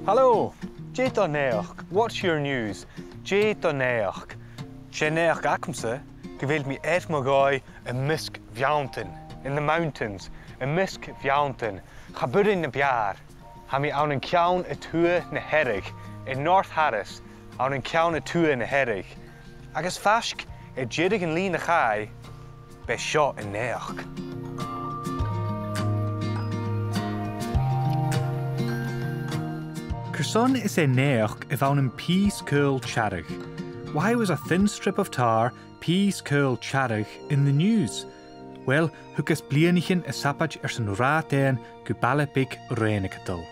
Hello, dèidh, what's your news? Dèidh, Cheneach Acumsa, gewählt mi Edmogoi a Misk Vjaunten in the mountains, a Misk Vjaunten, Chabur in the Biar, Hami aan een Ceum a Tua na Hearadh in North Harris, aan een Ceum a Tua na Hearadh. Agus Fashk a Jirig and Lina Chai, be shot in Neach. Kerson is a neach if aan een peas curl charrig. Why was a thin strip of tar, peas curl charrig, in the news? Well, hukas blianigin a sapaj zijn raten go baile beag Rèinigeadal.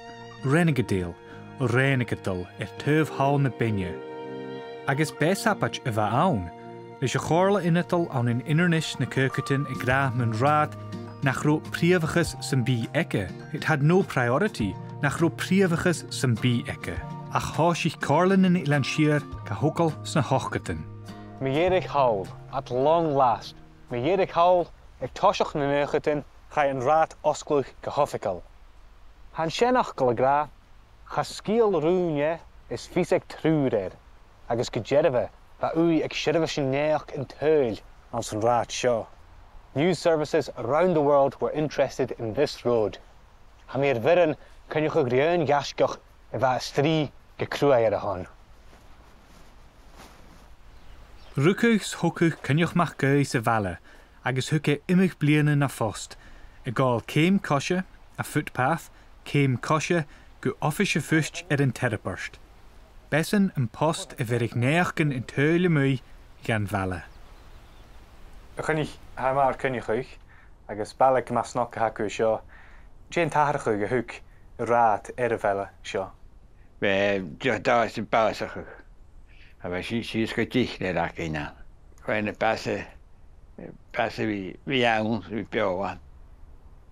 Rèinigeadal, turf hall na binne. Agus be sapaj a va aun. Leis a chorla inatal aan een innernis na kirketin a gra men raad nach ro prieviges sem bi ecke. It had no priority. Nach ro prieviges sem bi ecke. Ach háisich corlin in Ilanshir ka hokal sna hochketin. MacIlleathain, at long last. MacIlleathain, ag toshach na neuchetin, ga een raad osclug gehofikal. Han shenach galagra, ga skiel roonje is visek trurer. Agus gejerve, va ui ag shirve shineach in teul on zijn raad show. News services around the world were interested in this road. Ha meer virren kan je gegreun gasgach if a strì gecruaire. Rukuchs hokuch cynioch mach gau sa valle, agus huke imig bliana na fost. A gal Ceum cosche, a footpath, Ceum cosche, go office fust an terreburst. Bessen en post a verig neachken in teule mui gan valle. Cynnig hamar cynnig agus bailach mas noch hacu seo. Jane tarchu gehuk raad ervelle seo. We da is een paasig. Maar she is getich net akina. When passe wie aan wie pewa.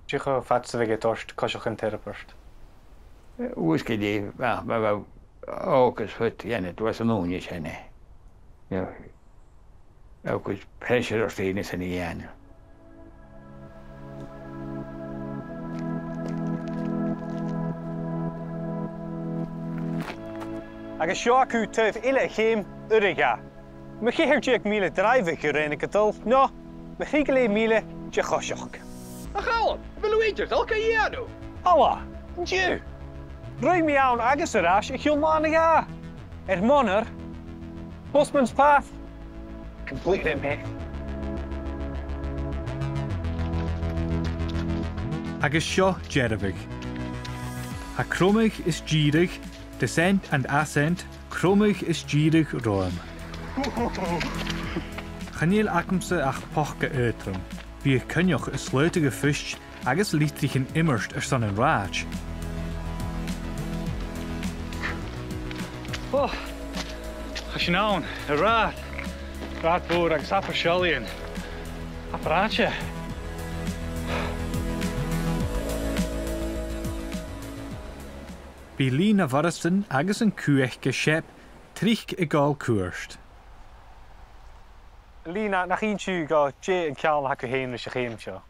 Chicho fatse vegetorst koshach in terreburst. Hoe is die maar ook is goed ja het was een onje zijn. Ja. Ook is pressure of the is in die aan. Agus seo acu tuibh ile chéim uriga. Machíhir diag míle dreive go Rèinigeadal, no, machígale míle de choiseach. A Calum, bhfuil alca dhéanú? Alla, diu. Rwy mi awn agus arall I iomadh. Monar, Busman's Path. Completely me. Agus seo Jervig. A cromig is gírig, descent and ascent, cromig is gírig roam. Chaneel acumse ach pochke uitrum. Wie cynioch is sluitige fust, agus lietrichen immerst son een raaj. Oh, as je nou een raadboer agus apparcholien, apparaatje. Bí lína varastan agus an cuaich shep, trich gal cuairst. Lína, nach intiú go dé an ceall hacu héim leis a chéim seo.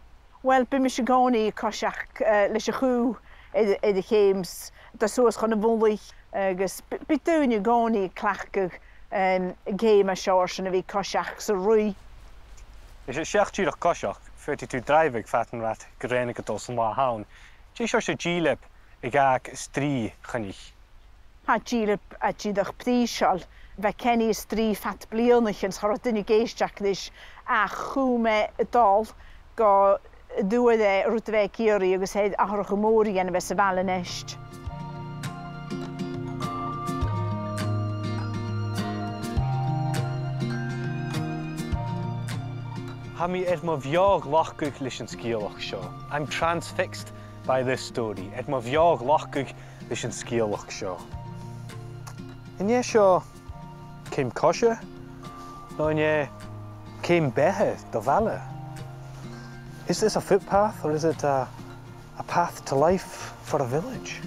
Well, bí mi se gánaí cosach leis a chuú I de chéims, tá suas chun na bhunlaigh agus bí dúine gánaí clachcach céim a seoir sin a bhí cosach sa rúi. Is seachtíach cosach, fuirtí tú dreibhigh fatan rat go Rèinigeadal san lá haun. Dé seo sé dílip I gaag strì chanig. Ha dílip a díadach prísal, bheith cenní strì fat blianachins chor duine géisteach leis a chuúme dal go dúad rút bheith cíorí agus héad atharrachadh mórí an bheith sa bhaile neist. Ha mi mo bheag lachcuch leis an scíalach seo. I'm transfixed by this story. Mo bheag lachcuch leis an scíalach seo. Inné seo Ceum cosche, no inné Ceum bethe do bhaile. Is this a footpath or is it a path to life for a village?